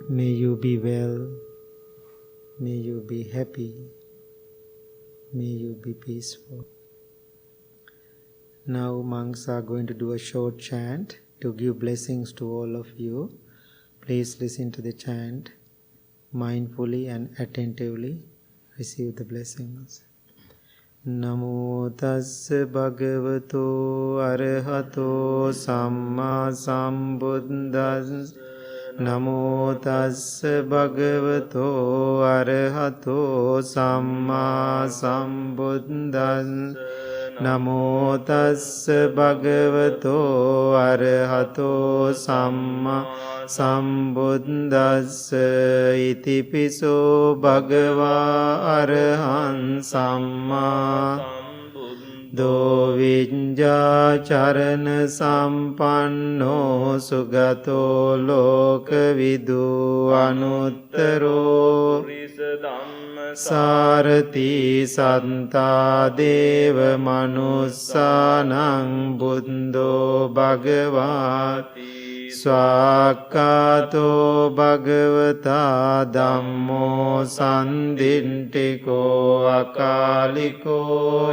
May you be well. May you be happy. May you be peaceful. Now monks are going to do a short chant to give blessings to all of you. Please listen to the chant mindfully and attentively. Receive the blessings. Namo tassa bhagavato arahato samma sambuddhassa. Namo tassa bhagavato arahato samma sambuddhassa. Namo tassa bhagavato arahato samma sambuddhassa. Itipiso bhagava arahan samma do vijja charana sampanno sugato lokavidu anuttaro sarati santa deva manussanang buddho bhagavati swakato bhagavata dhammo sandintiko akaliko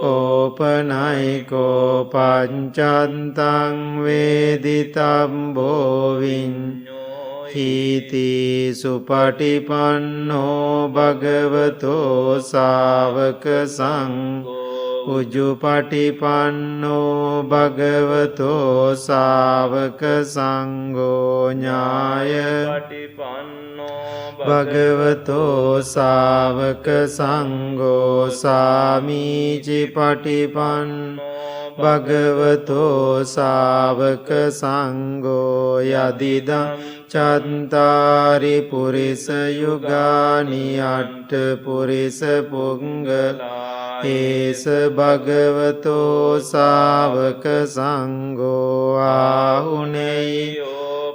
Opanaiko pancantang veditambo viñño hiti supatipanno bhagavato savaka sangho ujupatipanno bhagavato savaka sangho ñāya Bhagavato Savaka Sangho Samīci Patipanno Bhagavato Savaka Sangho Yadidam Chantari Purisa Yugani Atta Purisa Pungala Esa Bhagavato Savaka Sangho Ahuneyo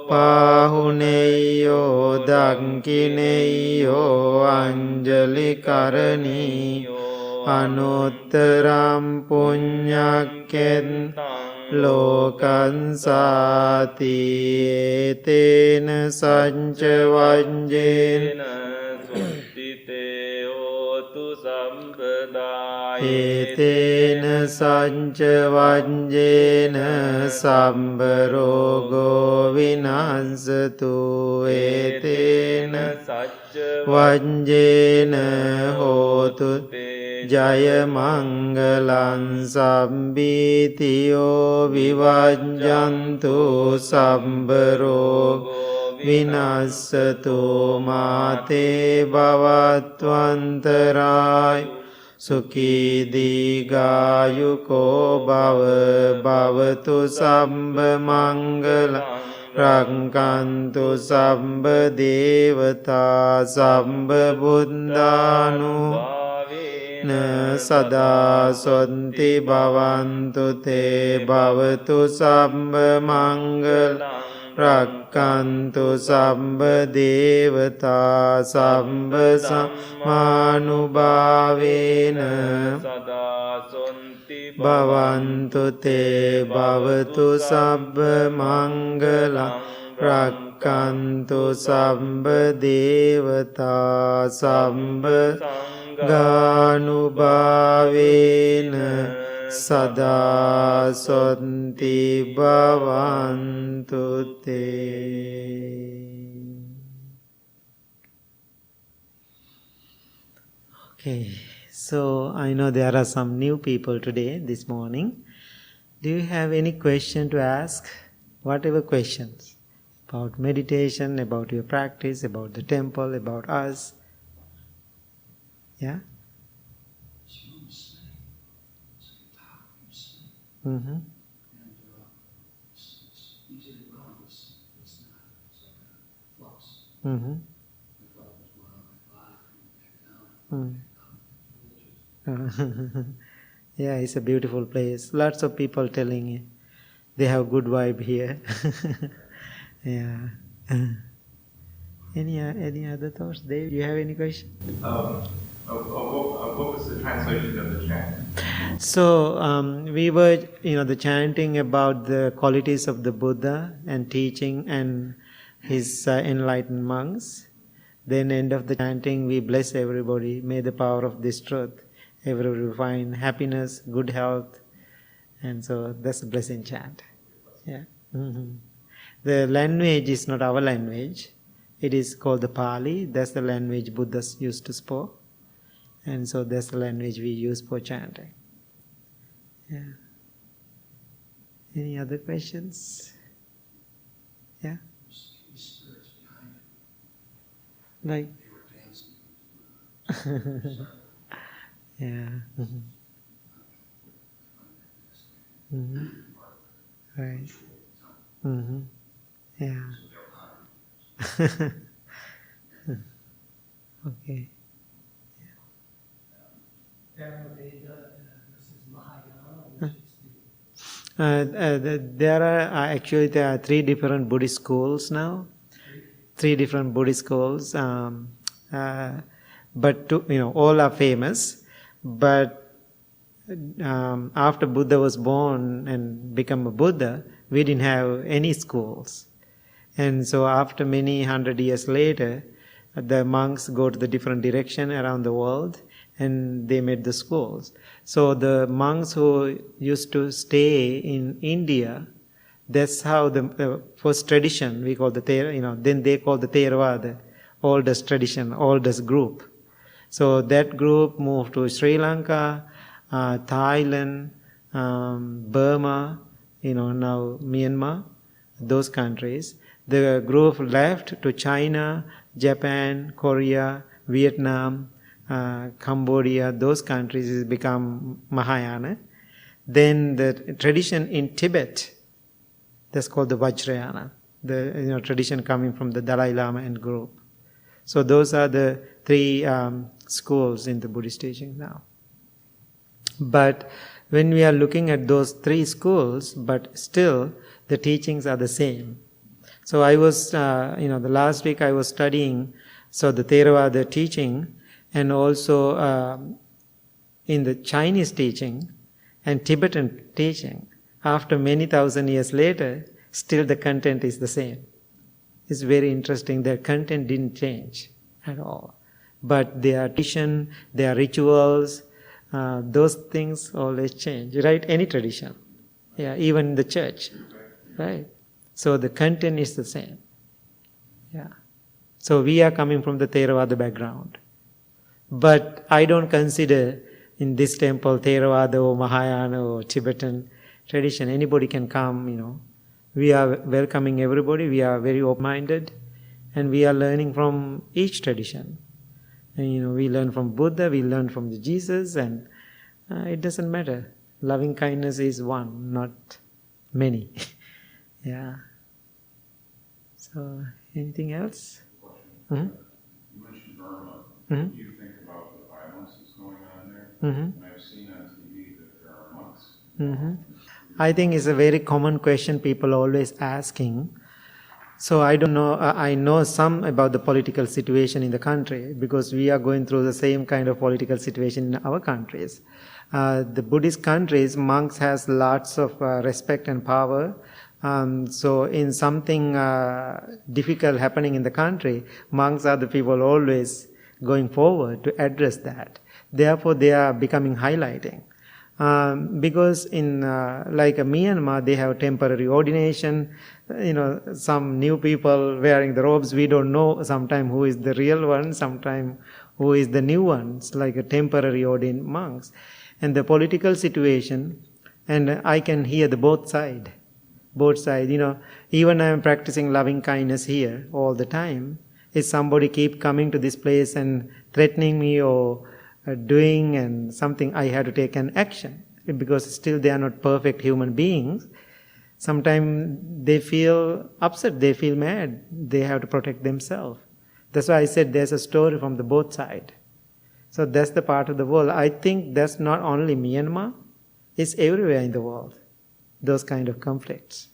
Pahuneyo Dankineyo Anjali Karaniyo Anuttaram Punyakken Lokan Sati Etena Sanca Vanjena Suttite Otu Sambadaya Etena Sanca Vanjena Sambarogo Vinansatu Etena Sanca Vanjena Hotu Jaya Mangalan Sambitiyo Vivajjantu Sambaro Vinasatu Mate Bhavatvantaray Sukhi Digayuko Bhava Bhavatu Sambha Mangala Rakkantu Sambha Devata Sambha Buddhanu Sada Santi Bhavantu Te Bhavatu Sambha Mangala Rakkantu Sambha Devata Sambha Samanubhavena Sada Santi Bhavantu Te Bhavatu Sambha Mangala Rakkantu Sambha Devata Sambha Ganubhavena Sada Santi Bhavantu Te. Okay, so I know there are some new people today, this morning. Do you have any question to ask? Whatever questions about meditation, about your practice, about the temple, about us. Yeah? Mm-hmm. Mm-hmm. Yeah, it's a beautiful place. Lots of people telling you they have good vibe here. Yeah. Any other thoughts, Dave? Do you have any question? What was the translation of the chant? So we were, the chanting about the qualities of the Buddha and teaching and his enlightened monks. Then end of the chanting, we bless everybody. May the power of this truth, everybody find happiness, good health. And so that's the blessing chant. Yeah. Mm-hmm. The language is not our language. It is called the Pali. That's the language Buddha used to speak. And so that's the language we use for chanting. Yeah. Any other questions? Yeah? Like? Yeah. Mm-hmm. Mm-hmm. Right. Mm-hmm. Yeah. Okay. There are three different Buddhist schools now. Three different Buddhist schools, but all are famous. But after Buddha was born and become a Buddha, we didn't have any schools. And so after many 100 years later, the monks go to the different direction around the world and they made the schools. So the monks who used to stay in India, that's how the first tradition, we call then they call the Theravada, oldest tradition, oldest group. So that group moved to Sri Lanka, Thailand, Burma, now Myanmar, those countries. The group left to China, Japan, Korea, Vietnam, Cambodia, those countries has become Mahayana. Then the tradition in Tibet, that's called the Vajrayana, the tradition coming from the Dalai Lama and group. So those are the three schools in the Buddhist teaching now. But when we are looking at those three schools, but still the teachings are the same. So I was, the last week I was studying, the Theravada teaching, and also in the Chinese teaching and Tibetan teaching. After many thousand years later, still the content is the same. It's very interesting. Their content didn't change at all. But their tradition, their rituals, those things always change, right? Any tradition. Yeah, even the church, right? So the content is the same. Yeah. So we are coming from the Theravada background. But I don't consider in this temple Theravada or Mahayana or Tibetan tradition. Anybody can come, We are welcoming everybody. We are very open-minded. And we are learning from each tradition. And, we learn from Buddha, we learn from the Jesus, and it doesn't matter. Loving kindness is one, not many. Yeah. So, anything else? Mm-hmm. You mentioned Burma. Mm-hmm. What do you think about the violence that's going on there? Mm-hmm. And I've seen on TV that there are monks. Mm-hmm. I think it's a very common question people are always asking. So I don't know, I know some about the political situation in the country because we are going through the same kind of political situation in our countries. The Buddhist countries, monks has lots of respect and power. So in something difficult happening in the country, monks are the people always going forward to address that. Therefore, they are becoming highlighting. Because in like Myanmar, they have temporary ordination. Some new people wearing the robes, we don't know sometimes who is the real one, sometimes who is the new ones, like a temporary ordained monks. And the political situation, and I can hear the both sides. Even I am practicing loving kindness here all the time. If somebody keep coming to this place and threatening me or doing and something, I have to take an action because still they are not perfect human beings. Sometimes they feel upset, they feel mad, they have to protect themselves. That's why I said there's a story from the both sides. So that's the part of the world. I think that's not only Myanmar, it's everywhere in the world, those kind of conflicts.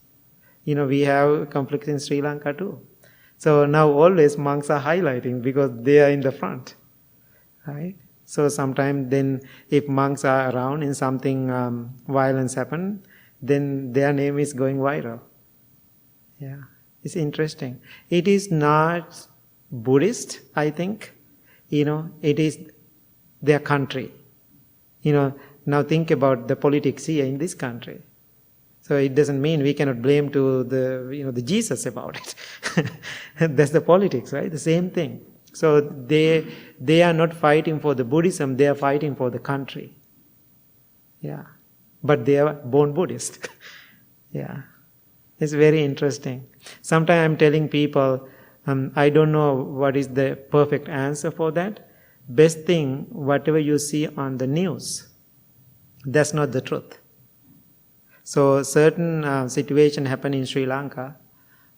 We have conflicts in Sri Lanka too. So now always monks are highlighting because they are in the front, right? So sometimes then if monks are around and something violence happen, then their name is going viral. Yeah, it's interesting. It is not Buddhist, I think. It is their country. Now think about the politics here in this country. So it doesn't mean we cannot blame to the Jesus about it. That's the politics, right? The same thing. So they are not fighting for the Buddhism, they are fighting for the country. Yeah. But they are born Buddhist. Yeah. It's very interesting. Sometimes I'm telling people, I don't know what is the perfect answer for that. Best thing, whatever you see on the news, that's not the truth. So certain situation happened in Sri Lanka,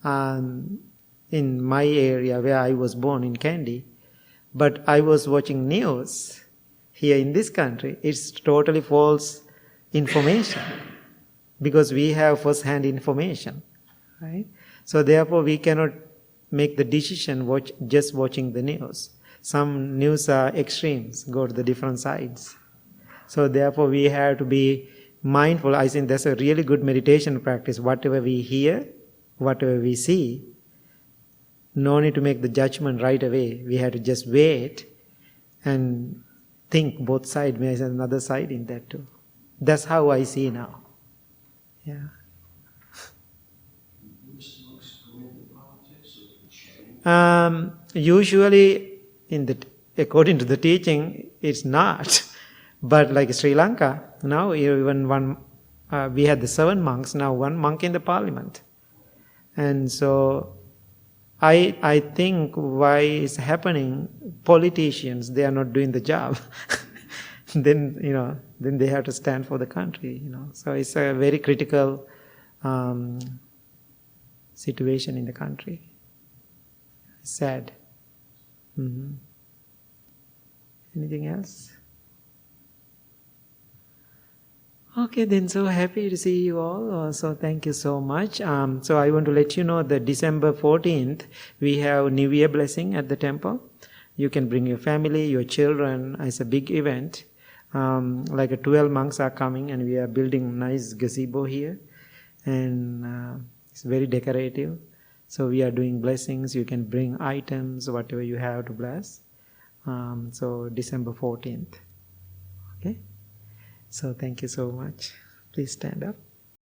in my area where I was born in Kandy, but I was watching news here in this country. It's totally false information because we have first-hand information, right? So therefore we cannot make the decision just watching the news. Some news are extremes, go to the different sides. So therefore we have to be mindful. I think that's a really good meditation practice. Whatever we hear, whatever we see, no need to make the judgment right away. We have to just wait and think both sides. There's another side in that too. That's how I see now. Yeah. Usually, according to the teaching, it's not. But like Sri Lanka, now even we had the 7 monks, now 1 monk in the parliament. And so I think why it's happening, politicians, they are not doing the job. then they have to stand for the country, So it's a very critical situation in the country. It's sad. Mm-hmm. Anything else? Okay, then so happy to see you all. So thank you so much. So I want to let you know that December 14th, we have New Year blessing at the temple. You can bring your family, your children. It's a big event. 12 monks are coming and we are building nice gazebo here. And it's very decorative. So we are doing blessings. You can bring items, whatever you have to bless. So December 14th. Okay? So thank you so much. Please stand up.